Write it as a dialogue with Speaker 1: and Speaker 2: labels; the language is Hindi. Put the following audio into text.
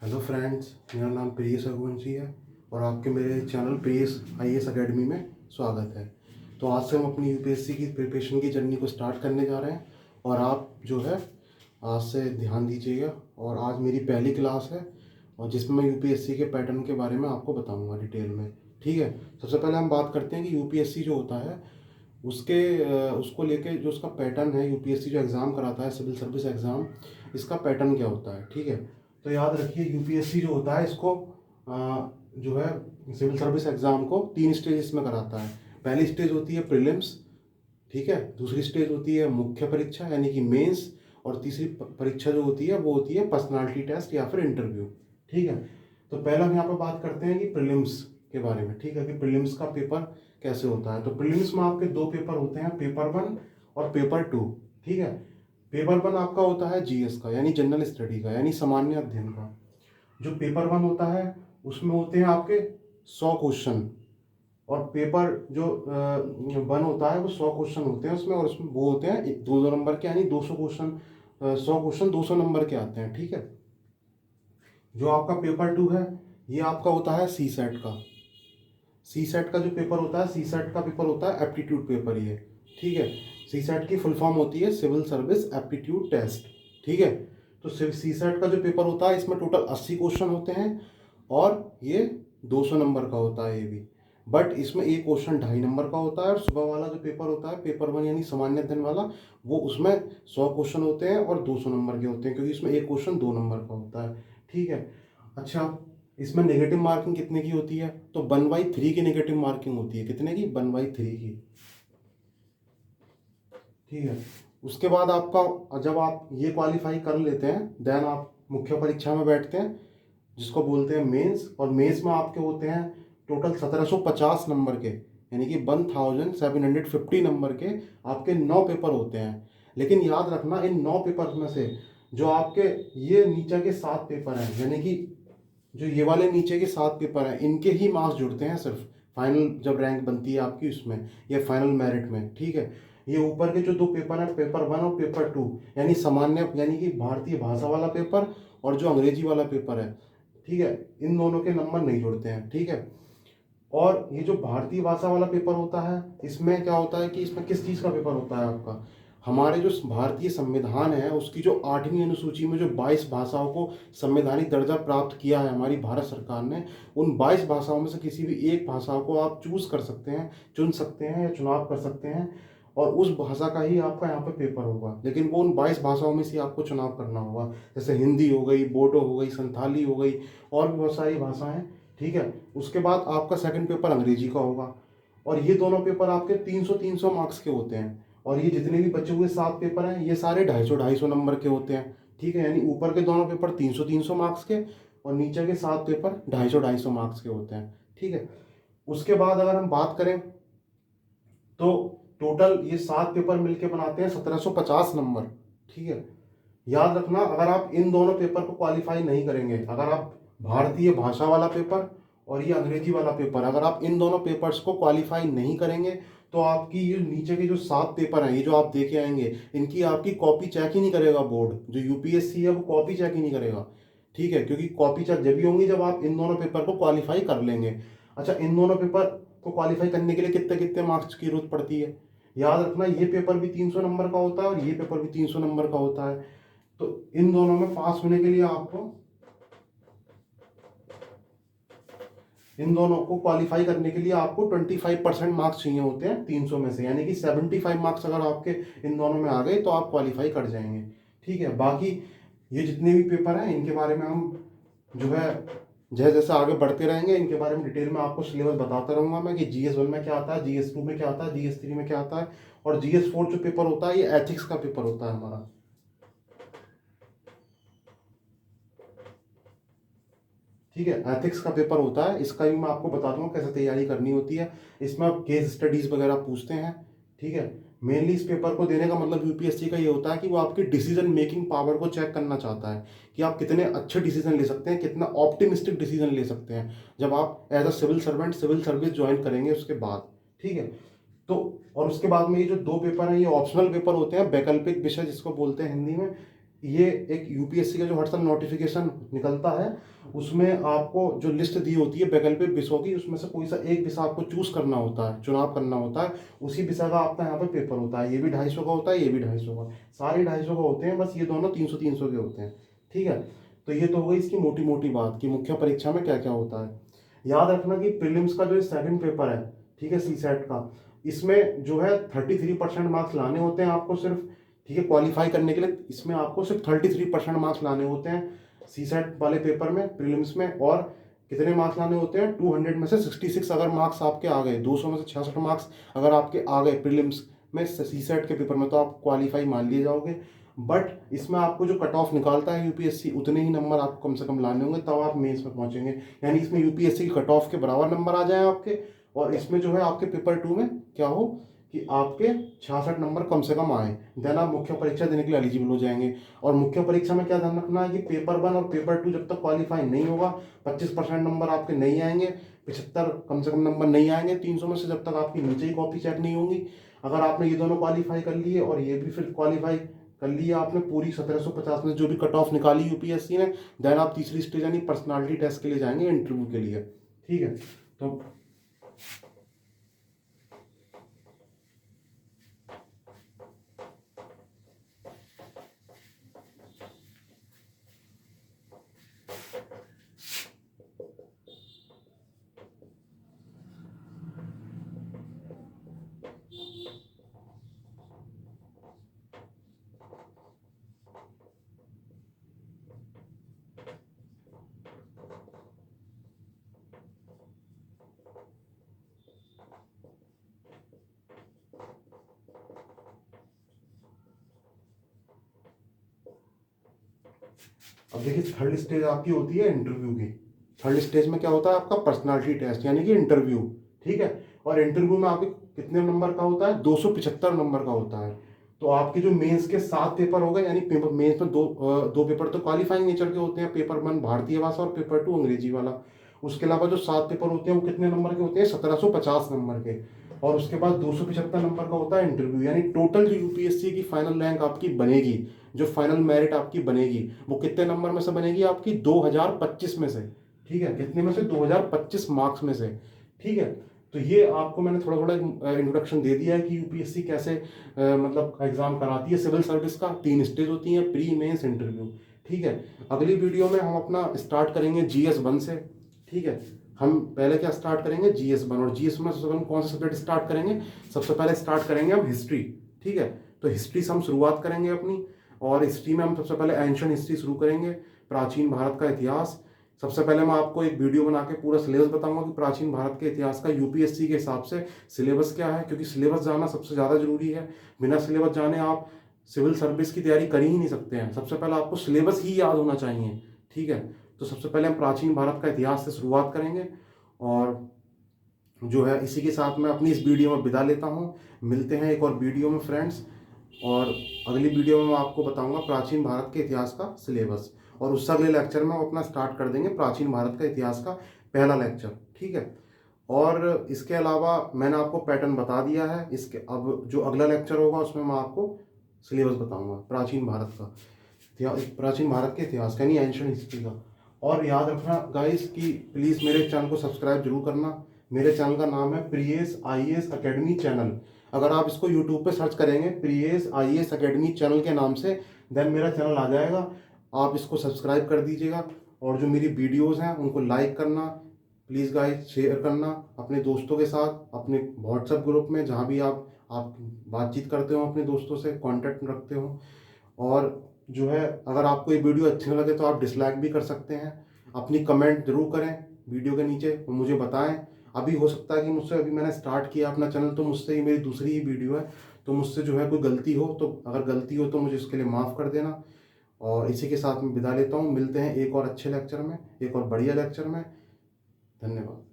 Speaker 1: हेलो फ्रेंड्स, मेरा नाम प्रियस रघुवंशी है और आपके मेरे चैनल प्रियस आईएएस एकेडमी में स्वागत है। तो आज से हम अपनी यूपीएससी की प्रिपरेशन की जर्नी को स्टार्ट करने जा रहे हैं और आप जो है आज से ध्यान दीजिएगा। और आज मेरी पहली क्लास है और जिसमें मैं यूपीएससी के पैटर्न के बारे में आपको बताऊंगा डिटेल में। ठीक है, सबसे पहले हम बात करते हैं कि यूपीएससी जो होता है उसको लेके जो उसका पैटर्न है, यूपीएससी जो एग्ज़ाम कराता है सिविल सर्विस एग्ज़ाम, इसका पैटर्न क्या होता है। ठीक है, तो याद रखिए यूपीएससी जो होता है इसको जो है सिविल सर्विस एग्ज़ाम को 3 स्टेजेस में कराता है। पहली स्टेज होती है प्रीलिम्स, ठीक है, दूसरी स्टेज होती है मुख्य परीक्षा यानी कि मेंस, और तीसरी परीक्षा जो होती है वो होती है पर्सनालिटी टेस्ट या फिर इंटरव्यू। ठीक है, तो पहले हम यहाँ पर बात करते हैं कि प्रीलिम्स के बारे में। ठीक है, कि प्रीलिम्स का पेपर कैसे होता है। तो प्रीलिम्स में आपके 2 पेपर होते हैं, पेपर 1 और पेपर 2। ठीक है, पेपर 1 आपका होता है जीएस का यानी जनरल स्टडी का यानी सामान्य अध्ययन का। जो पेपर 1 होता है उसमें होते हैं आपके 100 क्वेश्चन, और पेपर जो 1 होता है वो 100 क्वेश्चन होते हैं उसमें, और उसमें वो होते हैं 2-2 नंबर के यानी 200 क्वेश्चन। 100 क्वेश्चन 200 नंबर के आते हैं। ठीक है, जो आपका पेपर 2 है ये आपका होता है सी सेट का। सी सेट का जो पेपर होता है, सी सेट का पेपर होता है एप्टीट्यूड पेपर ये। ठीक है, सी सेट की फुल फॉर्म होती है सिविल सर्विस एप्टीट्यूड टेस्ट। ठीक है, तो सी सेट का जो पेपर होता है इसमें टोटल 80 क्वेश्चन होते हैं और ये 200 नंबर का होता है ये भी। बट इसमें एक क्वेश्चन 2.5 नंबर का होता है, और सुबह वाला जो पेपर होता है पेपर 1 यानी सामान्य अध्ययन वाला, वो उसमें 100 क्वेश्चन होते हैं और 200 नंबर के होते हैं, क्योंकि इसमें एक क्वेश्चन 2 नंबर का होता है। ठीक है, अच्छा, इसमें नेगेटिव मार्किंग कितने की होती है, तो 1/3 की नेगेटिव मार्किंग होती है। कितने की? 1/3 की। ठीक है, उसके बाद आपका जब आप ये क्वालिफाई कर लेते हैं देन आप मुख्य परीक्षा में बैठते हैं जिसको बोलते हैं मेंस, और मेंस में आपके होते हैं टोटल 1750 नंबर के यानी कि 1750 नंबर के आपके 9 पेपर होते हैं। लेकिन याद रखना इन 9 पेपर में से जो आपके ये नीचे के 7 पेपर हैं, यानी कि जो ये वाले नीचे के 7 पेपर हैं इनके ही मार्क्स जुड़ते हैं सिर्फ फाइनल जब रैंक बनती है आपकी उसमें या फाइनल मेरिट में। ठीक है, ये ऊपर के जो 2 पेपर हैं पेपर 1 और पेपर 2 यानी सामान्य यानी कि भारतीय भाषा वाला पेपर और जो अंग्रेजी वाला पेपर है, ठीक है, इन दोनों के नंबर नहीं जुड़ते हैं। ठीक है, और ये जो भारतीय भाषा वाला पेपर होता है इसमें क्या होता है कि इसमें किस चीज़ का पेपर होता है आपका, हमारे जो भारतीय संविधान है उसकी जो 8वीं अनुसूची में जो 22 भाषाओं को संवैधानिक दर्जा प्राप्त किया है हमारी भारत सरकार ने, उन 22 भाषाओं में से किसी भी एक भाषा को आप चूज कर सकते हैं, चुन सकते हैं या चुनाव कर सकते हैं, और उस भाषा का ही आपका यहाँ पे पेपर होगा। लेकिन वो उन 22 भाषाओं में से आपको चुनाव करना होगा, जैसे हिंदी हो गई, बोडो हो गई, संथाली हो गई, और भी बहुत सारी भाषाएं। ठीक है, उसके बाद आपका सेकंड पेपर अंग्रेजी का होगा, और ये दोनों पेपर आपके 300-300 मार्क्स के होते हैं, और ये जितने भी बचे हुए 7 पेपर हैं ये सारे 250-250 नंबर के होते हैं। ठीक है, यानी ऊपर के दोनों पेपर 300-300 मार्क्स के और नीचे के 7 पेपर 250-250 मार्क्स के होते हैं। ठीक है, उसके बाद अगर हम बात करें तो टोटल ये 7 पेपर मिलके बनाते हैं 1750 नंबर। ठीक है, याद रखना अगर आप इन दोनों पेपर को क्वालिफाई नहीं करेंगे, अगर आप भारतीय भाषा वाला पेपर और ये अंग्रेजी वाला पेपर, अगर आप इन दोनों पेपर्स को क्वालिफाई नहीं करेंगे तो आपकी ये नीचे के जो 7 पेपर हैं ये जो आप देके आएंगे इनकी आपकी कॉपी चेक ही नहीं करेगा बोर्ड, जो यूपीएससी है वो कॉपी चेक ही नहीं करेगा। ठीक है, क्योंकि कॉपी चेक जब भी होंगी जब आप इन दोनों पेपर को क्वालिफाई कर लेंगे। अच्छा, इन दोनों पेपर को क्वालिफाई करने के लिए कितने कितने मार्क्स की जरूरत पड़ती है, याद रखना ये पेपर भी 300 नंबर का होता है और ये पेपर भी 300 नंबर का होता है। तो इन दोनों में पास होने के लिए आपको, इन दोनों को क्वालिफाई करने के लिए आपको 25% मार्क्स चाहिए होते हैं 300 में से, यानी कि 75 मार्क्स अगर आपके इन दोनों में आ गए तो आप क्वालिफाई कर जाएंगे। ठीक है, बाकी ये जितने भी पेपर हैं इनके बारे में हम जो है जैसे जैसे आगे बढ़ते रहेंगे इनके बारे में डिटेल में आपको सिलेबस बताता रहूंगा मैं कि GS1 में क्या आता है, GS2 में क्या आता है, GS3 में क्या आता है, और GS4 जो पेपर होता है ये एथिक्स का पेपर होता है हमारा। ठीक है, एथिक्स का पेपर होता है, इसका भी मैं आपको बता दूंगा कैसे तैयारी करनी होती है। इसमें आप केस स्टडीज वगैरह पूछते हैं। ठीक है, मेनली इस पेपर को देने का मतलब यूपीएससी का ये होता है कि वो आपकी डिसीजन मेकिंग पावर को चेक करना चाहता है कि आप कितने अच्छे डिसीजन ले सकते हैं, कितना ऑप्टिमिस्टिक डिसीजन ले सकते हैं जब आप as a civil servant civil service join करेंगे उसके बाद। ठीक है, तो और उसके बाद में ये जो 2 पेपर हैं ये ऑप्शनल पेपर होते हैं, वैकल्पिक विषय जिसको बोलते हैं हिंदी में। ये एक यूपीएससी का जो हर साल नोटिफिकेशन निकलता है, उसमें आपको जो लिस्ट दी होती है वैकल्पिक विषयों की, उसमें से कोई सा एक विषय आपको चूज करना होता है, चुनाव करना होता है, उसी विषय का आपका यहाँ पे पेपर होता है। ये भी 250 का होता है, ये भी 250 का, सारे 250 का होते हैं, बस ये दोनों 300 के होते हैं। ठीक है, तो ये तो हो गई इसकी मोटी मोटी बात कि मुख्य परीक्षा में क्या क्या होता है। याद रखना कि प्रीलिम्स का जो सेकंड पेपर है, ठीक है, सी सेट का, इसमें जो है 33% मार्क्स लाने होते हैं आपको सिर्फ। ठीक है, क्वालिफाई करने के लिए इसमें आपको सिर्फ 33% मार्क्स लाने होते हैं सी सेट वाले पेपर में, प्रीलिम्स में। और कितने मार्क्स लाने होते हैं, 200 में से 66 अगर मार्क्स आपके आ गए, 200 में से 66 मार्क्स अगर आपके आ गए प्रीलिम्स में सी सेट के पेपर में, तो आप क्वालिफाई मान लिए जाओगे। बट इसमें आपको जो कट ऑफ निकालता है यूपीएससी, उतने ही नंबर आपको कम से कम लाने होंगे, तब आप मेंस में पहुंचेंगे। यानी इसमें यूपीएससी की कट ऑफ के बराबर नंबर आ जाए आपके, और इसमें जो है आपके पेपर 2 में क्या हो कि आपके 66 नंबर कम से कम आए, देन आप मुख्य परीक्षा देने के लिए एलिजिबल हो जाएंगे। और मुख्य परीक्षा में क्या ध्यान रखना है कि पेपर 1 और पेपर 2 जब तक क्वालिफाई नहीं होगा, 25% नंबर आपके नहीं आएंगे, 75 कम से कम नंबर नहीं आएंगे 300 में से, जब तक आपकी नीचे ही कॉपी चेक नहीं होंगी। अगर आपने ये दोनों क्वालिफाई कर लिए और ये भी फिर क्वालिफाई कर लिया आपने, पूरी 1750 में जो भी कट ऑफ निकाली यूपीएससी ने, देन आप तीसरी स्टेज यानी पर्सनालिटी टेस्ट के लिए जाएंगे, इंटरव्यू के लिए। ठीक है, तो अब देखिए, थर्ड स्टेज आपकी होती है इंटरव्यू की। थर्ड स्टेज में क्या होता है आपका, पर्सनालिटी टेस्ट यानी कि इंटरव्यू। ठीक है, और इंटरव्यू में आपके कितने नंबर का होता है, 275 नंबर का होता है। तो आपके जो मेंस के 7 पेपर हो गए, यानी पेपर मेंस में दो पेपर तो क्वालिफाइंग नेचर के होते हैं, पेपर 1 भारतीय भाषा और पेपर 2 अंग्रेजी वाला। उसके अलावा जो 7 पेपर होते हैं वो कितने नंबर के होते हैं, 1750 नंबर के। और उसके बाद 275 नंबर का होता है इंटरव्यू। यानी टोटल जो यूपीएससी की फाइनल रैंक आपकी बनेगी, जो फाइनल मेरिट आपकी बनेगी, वो कितने नंबर में से बनेगी आपकी, 2025 में से। ठीक है, कितने में से, 2025 मार्क्स में से। ठीक है, तो ये आपको मैंने थोड़ा थोड़ा इंट्रोडक्शन दे दिया है कि यूपीएससी कैसे मतलब एग्जाम कराती है। सिविल सर्विस का 3 स्टेज होती हैं, प्री मेंस इंटरव्यू। ठीक है, अगली वीडियो में हम अपना स्टार्ट करेंगे GS1 से। ठीक है, हम पहले क्या स्टार्ट करेंगे, GS1। और GS में सबसे पहले कौन सा सब्जेक्ट स्टार्ट करेंगे, सबसे पहले स्टार्ट करेंगे हम हिस्ट्री। ठीक है, तो हिस्ट्री से हम शुरुआत करेंगे अपनी, और हिस्ट्री में हम सबसे पहले एंशिएंट हिस्ट्री शुरू करेंगे, प्राचीन भारत का इतिहास। सबसे पहले मैं आपको एक वीडियो बना के पूरा सिलेबस बताऊंगा कि प्राचीन भारत के इतिहास का यूपीएससी के हिसाब से सिलेबस क्या है, क्योंकि सिलेबस जानना सबसे ज़्यादा जरूरी है। बिना सिलेबस जाने आप सिविल सर्विस की तैयारी कर ही नहीं सकते हैं। सबसे पहले आपको सिलेबस ही याद होना चाहिए। ठीक है, तो सबसे पहले हम प्राचीन भारत का इतिहास से शुरुआत करेंगे, और जो है इसी के साथ मैं अपनी इस वीडियो में विदा लेता हूँ। मिलते हैं एक और वीडियो में फ्रेंड्स, और अगली वीडियो में मैं आपको बताऊंगा प्राचीन भारत के इतिहास का सिलेबस, और उससे अगले लेक्चर में हम अपना स्टार्ट कर देंगे प्राचीन भारत का इतिहास का पहला लेक्चर। ठीक है, और इसके अलावा मैंने आपको पैटर्न बता दिया है। इसके अब जो अगला लेक्चर होगा उसमें मैं आपको सिलेबस बताऊंगा प्राचीन भारत का, प्राचीन भारत के इतिहास का, यानी एंशिएंट हिस्ट्री का। और याद रखना गाइस कि प्लीज़ मेरे चैनल को सब्सक्राइब जरूर करना। मेरे चैनल का नाम है प्रियेश IAS अकेडमी चैनल। अगर आप इसको यूट्यूब पे सर्च करेंगे प्रियेश IAS अकेडमी चैनल के नाम से, देन मेरा चैनल आ जाएगा। आप इसको सब्सक्राइब कर दीजिएगा, और जो मेरी वीडियोज़ हैं उनको लाइक करना प्लीज़ गाइस, शेयर करना अपने दोस्तों के साथ, अपने व्हाट्सएप ग्रुप में, जहाँ भी आप बातचीत करते हो अपने दोस्तों से, कांटेक्ट रखते हो। और जो है अगर आपको ये वीडियो अच्छी ना लगे तो आप डिसलाइक भी कर सकते हैं। अपनी कमेंट जरूर करें वीडियो के नीचे और मुझे बताएं। अभी हो सकता है कि मुझसे, अभी मैंने स्टार्ट किया अपना चैनल, तो मुझसे ही मेरी दूसरी ही वीडियो है, तो मुझसे जो है कोई गलती हो, तो अगर गलती हो तो मुझे इसके लिए माफ़ कर देना। और इसी के साथ मैं विदा लेता हूँ। मिलते हैं एक और अच्छे लेक्चर में, एक और बढ़िया लेक्चर में। धन्यवाद।